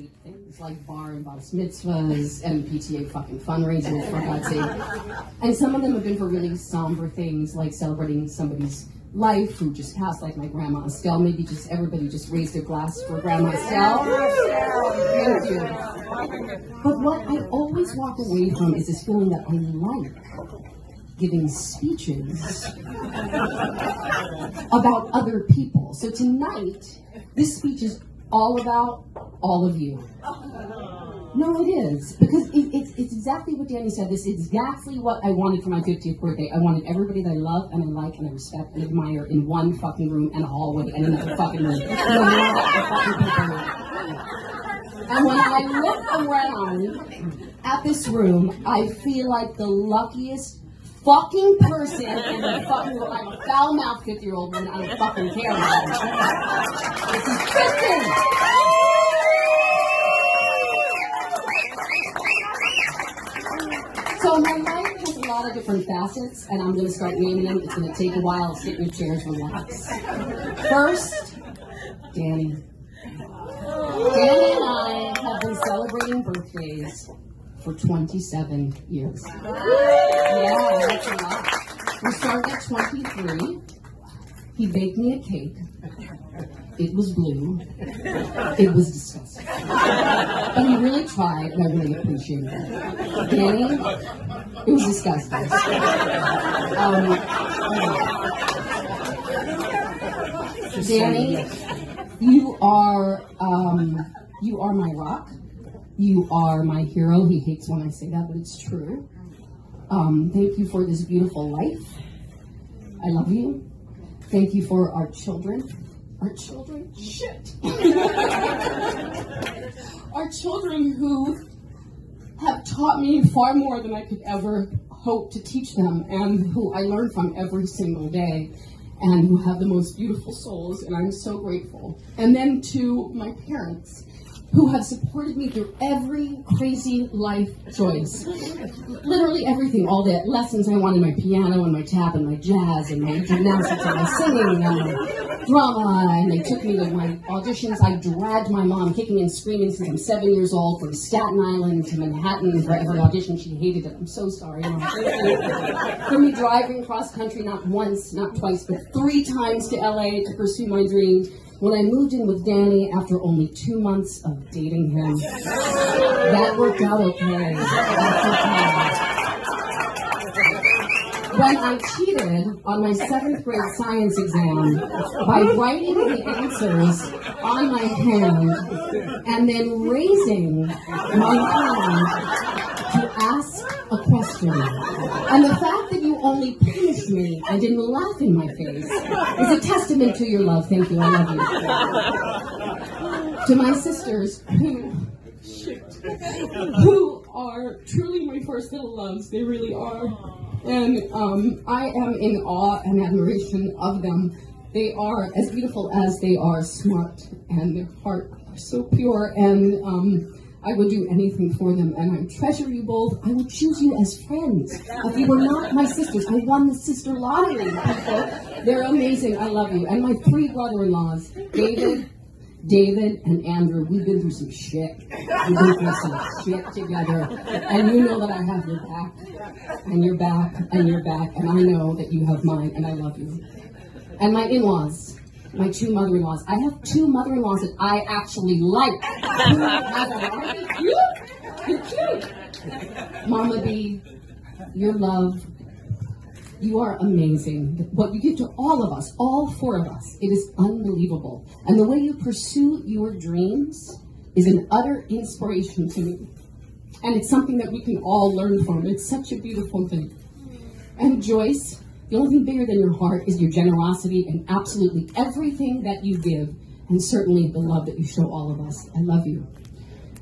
bittersweet things like bar and bar mitzvahs and PTA fucking fundraisers, for God's sake. And some of them have been for really somber things like celebrating somebody's life who just passed, like my grandma Estelle. Maybe just everybody just raised their glass for Grandma Estelle. Thank you. But what I always walk away from is this feeling that I like giving speeches about other people. So tonight, this speech is all about all of you. No, it is. Because it's exactly what Danny said. This is exactly what I wanted for my 50th birthday. I wanted everybody that I love and I like and I respect and admire in one fucking room and a hallway and another fucking room. And when I look around at this room, I feel like the luckiest fucking person in the fucking world. I'm a foul-mouthed 50-year-old woman. I don't fucking care about it. This is Kristen! So my life has a lot of different facets, and I'm going to start naming them. It's going to take a while. Sit in your chairs, relax. First, Danny. Danny and I have been celebrating birthdays for 27 years. Yeah, that's a lot. We started at 23. He baked me a cake. It was blue. It was disgusting. But he really tried, and I really appreciated it. Danny, it was disgusting. Danny, you are my rock. You are my hero. He hates when I say that, but it's true. Thank you for this beautiful life. I love you. Thank you for our children. Our children? Shit. Our children who have taught me far more than I could ever hope to teach them, and who I learn from every single day, and who have the most beautiful souls, and I'm so grateful. And then to my parents, who have supported me through every crazy life choice. Literally everything, all the lessons I wanted, my piano and my tap and my jazz and my gymnastics and my singing and my drama, and they took me to my auditions. I dragged my mom kicking and screaming since I'm 7 years old from Staten Island to Manhattan for every audition. She hated it. I'm so sorry, Mom. For me driving cross country not once, not twice, but 3 times to LA to pursue my dreams. When I moved in with Danny after only 2 months of dating him, that worked out okay. When I cheated on my 7th grade science exam by writing the answers on my hand and then raising my hand to ask a question. And the fact that you only punished me and didn't laugh in my face is a testament to your love. Thank you. I love you. To my sisters who are truly my first little loves. They really are. And I am in awe and admiration of them. They are as beautiful as they are smart, and their heart are so pure, and I would do anything for them, and I treasure you both. I would choose you as friends. If you were not my sisters, I won the sister lottery, people. They're amazing. I love you. And my 3 brother-in-laws, David and Andrew, we've been through some shit. We've been through some shit together. And you know that I have your back, and your back, and your back, and I know that you have mine, and I love you. And my in-laws, my 2 mother-in-laws. I have 2 mother-in-laws that I actually like. Aren't they cute? You're cute. Mama B, your love, you are amazing. What you give to all of us, all 4 of us, it is unbelievable. And the way you pursue your dreams is an utter inspiration to me. And it's something that we can all learn from. It's such a beautiful thing. And Joyce, the only thing bigger than your heart is your generosity and absolutely everything that you give, and certainly the love that you show all of us. I love you.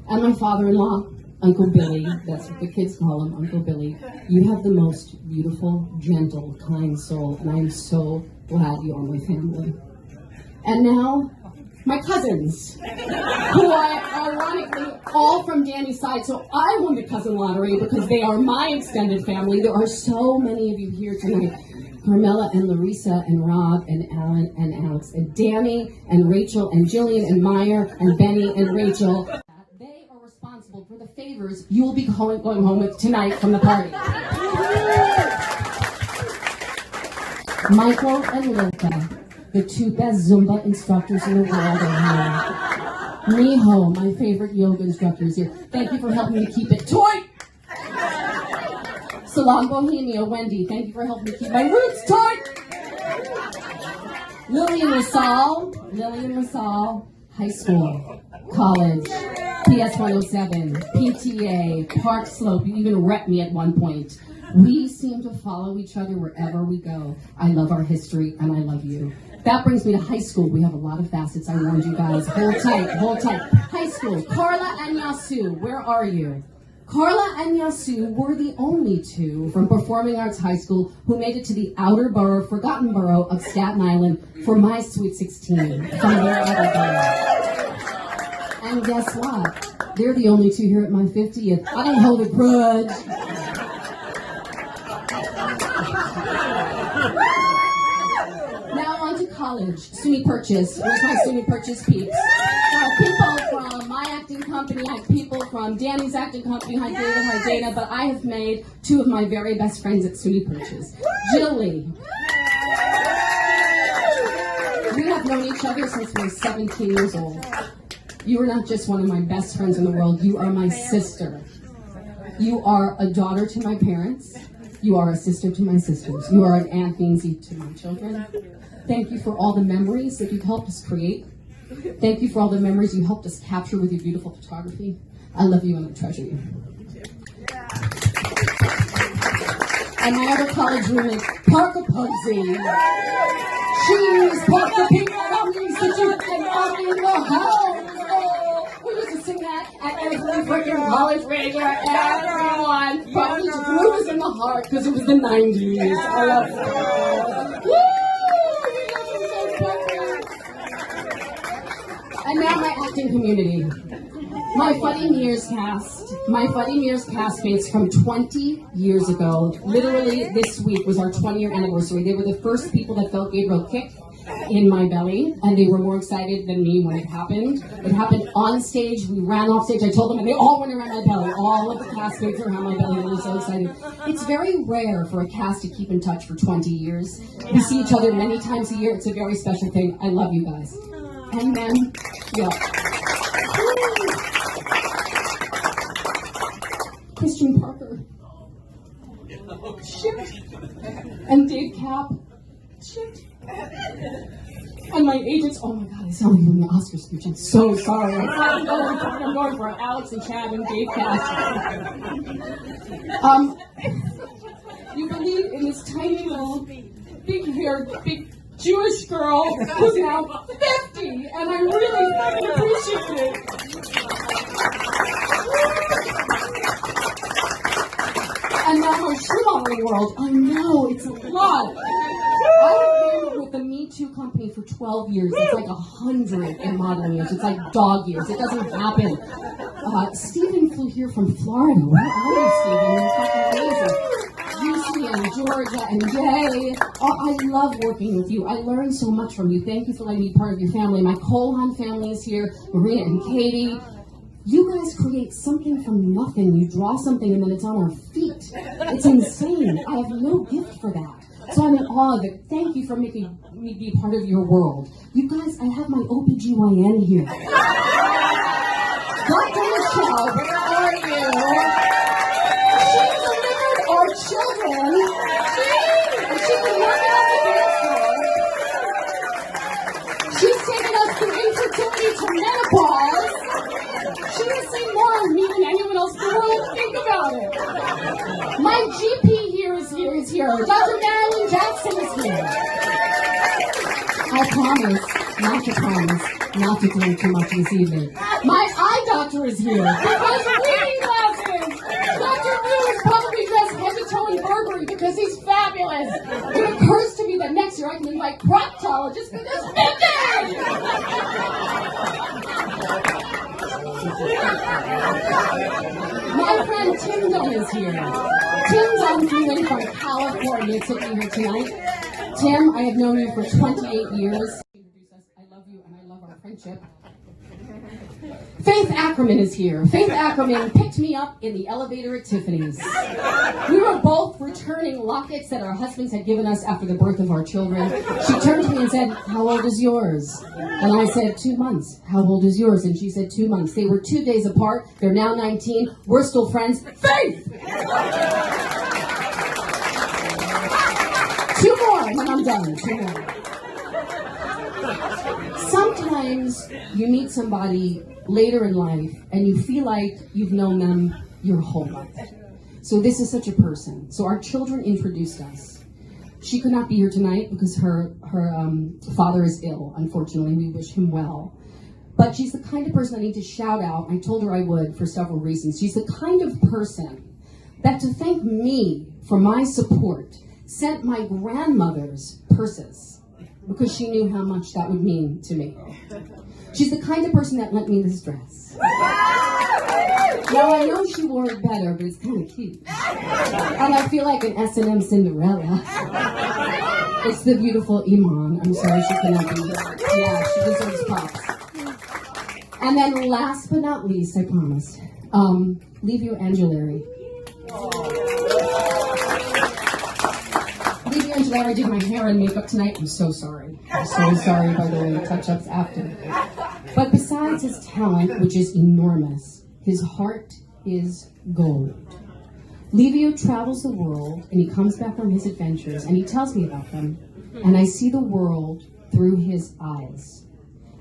And my father-in-law, Uncle Billy, that's what the kids call him, Uncle Billy. You have the most beautiful, gentle, kind soul, and I am so glad you are my family. And now, my cousins, who are ironically all from Danny's side, so I won the cousin lottery because they are my extended family. There are so many of you here tonight. Carmela and Larissa and Rob and Alan and Alex and Danny and Rachel and Jillian and Meyer and Benny and Rachel. favors you will be going home with tonight from the party. Michael and Lilka, the two best Zumba instructors in the world, are here. Miho, my favorite yoga instructor, is here. Thank you for helping me keep it tight. Salon Bohemia, Wendy, thank you for helping me keep my roots tight. Lillian LaSalle, high school, college, PS 107, PTA, Park Slope. You even rep me at one point. We seem to follow each other wherever we go. I love our history, and I love you. That brings me to high school. We have a lot of facets. I warned you guys. Hold tight, hold tight. High school, Carla and Yasu, where are you? Carla and Yasu were the only two from Performing Arts High School who made it to the outer borough, forgotten borough of Staten Island for my Sweet 16 from wherever borough. And guess what? They're the only two here at my 50th. I don't hold a grudge. Now on to college. SUNY Purchase. Where's my SUNY Purchase peeps? People from my acting company, I have people from Danny's acting company, hi David, hi Dana, but I have made two of my very best friends at SUNY Purchase. Jilly. We have known each other since we were 17 years old. You are not just one of my best friends in the world, you are my sister. You are a daughter to my parents. You are a sister to my sisters. You are an Aunt Beansy to my children. Thank you for all the memories that you've helped us create. Thank you for all the memories you helped us capture with your beautiful photography. I love you and I treasure you. And my other college roommate, Parker Posey. She's Parker People on the Institute and I'm in the house. We used to sing that at every freaking college radio. Everyone. But we grew us in the heart because it was the 90s. I love it. Woo! And now my acting community. My Funny Mirrors castmates from 20 years ago, literally this week was our 20-year anniversary. They were the first people that felt Gabriel kick in my belly, and they were more excited than me when it happened. It happened on stage, we ran off stage, I told them, and they all went around my belly. All of the castmates around my belly, they were so excited. It's very rare for a cast to keep in touch for 20 years. We see each other many times a year, it's a very special thing. I love you guys. And then, yeah. Christian Parker. Shit. And Dave Cap. Shit. And my agents, oh my God, I sound like I'm in the Oscar speech. I'm so sorry. I'm going for Alex and Chad and Dave Cap. You believe in this tiny little, big-haired, big Jewish girl who's now 50, and I really fucking appreciate it. And now my shoe modeling world, I know, it's a lot. I've been with the Me Too company for 12 years. It's like 100 in modeling years. It's like dog years. It doesn't happen. Stephen flew here from Florida. Where are you, Stephen? You're fucking amazing. Lucy and Georgia and Jay. Oh, I love working with you. I learned so much from you. Thank you for letting me be part of your family. My Colhan family is here. Maria and Katie. You guys create something from nothing. You draw something and then it's on our feet. It's insane. I have no gift for that. So I'm in awe of it. Thank you for making me be part of your world. You guys, I have my OBGYN here. Dr. Michelle, where are you? She delivered our children. She was working on the dance floor. She's taken us through infertility to menopause. She has seen more of me than anyone else in the world. Think about it. My GP is here. Dr. Marilyn Jackson is here. I promise not to drink too much this evening. My eye doctor is here. Because reading glasses. Dr. Wu is probably dressed head to toe in Burberry because he's fabulous. It occurs to me that next year I can invite proctologists for this vintage. My friend Tim Dunn is here. Tim's on the way from California to be here tonight. Tim, I have known you for 28 years. I love you and I love our friendship. Faith Ackerman is here. Faith Ackerman picked me up in the elevator at Tiffany's. We were both returning lockets that our husbands had given us after the birth of our children. She turned to me and said, "How old is yours?" And I said, 2 months. "How old is yours?" And she said, 2 months. They were 2 days apart. They're now 19. We're still friends. Faith! 2 more, and then I'm done. 2 more. Sometimes you meet somebody later in life and you feel like you've known them your whole life. So this is such a person. So our children introduced us. She could not be here tonight because her father is ill, unfortunately. We wish him well. But she's the kind of person I need to shout out. I told her I would for several reasons. She's the kind of person that, to thank me for my support, sent my grandmother's purses because she knew how much that would mean to me. She's the kind of person that lent me this dress. Now, I know she wore it better, but it's kind of cute. And I feel like an S&M Cinderella. It's the beautiful Iman. I'm sorry she couldn't be here. Yeah, she deserves props. And then last but not least, I promise, Livio Angelari. Livio Angelari did my hair and makeup tonight. I'm so sorry. I'm so sorry, by the way, touch-ups after. But besides his talent, which is enormous, his heart is gold. Livio travels the world, and he comes back from his adventures, and he tells me about them, and I see the world through his eyes.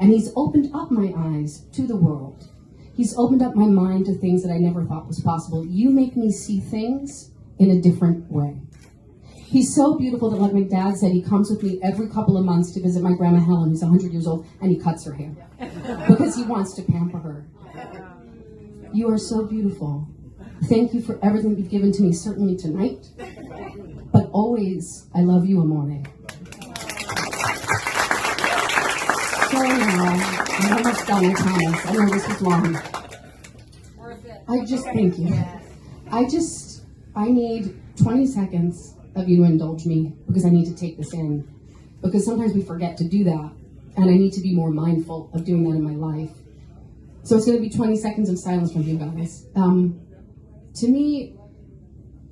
And he's opened up my eyes to the world. He's opened up my mind to things that I never thought was possible. You make me see things in a different way. He's so beautiful that, like my dad said, he comes with me every couple of months to visit my grandma Helen, who's 100 years old, and he cuts her hair because he wants to pamper her. You are so beautiful. Thank you for everything you've given to me, certainly tonight, but always, I love you, amore. So now, I'm almost done, I promise. I know this was long. I just, thank you. I need 20 seconds of you to indulge me because I need to take this in. Because sometimes we forget to do that, and I need to be more mindful of doing that in my life. So it's going to be 20 seconds of silence from you guys. To me,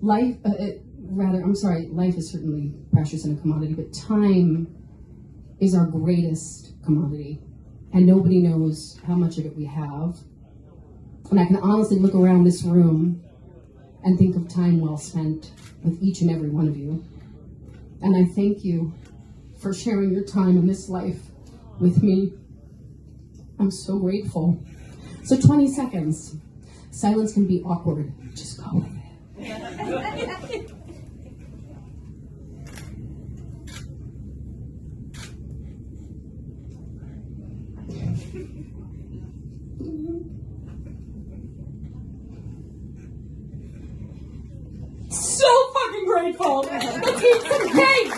life is certainly precious and a commodity, but time is our greatest commodity, and nobody knows how much of it we have. And I can honestly look around this room and think of time well spent with each and every one of you. And I thank you for sharing your time in this life with me. I'm so grateful. So 20 seconds. Silence can be awkward. Just go with it. So fucking grateful. Let's eat some cake.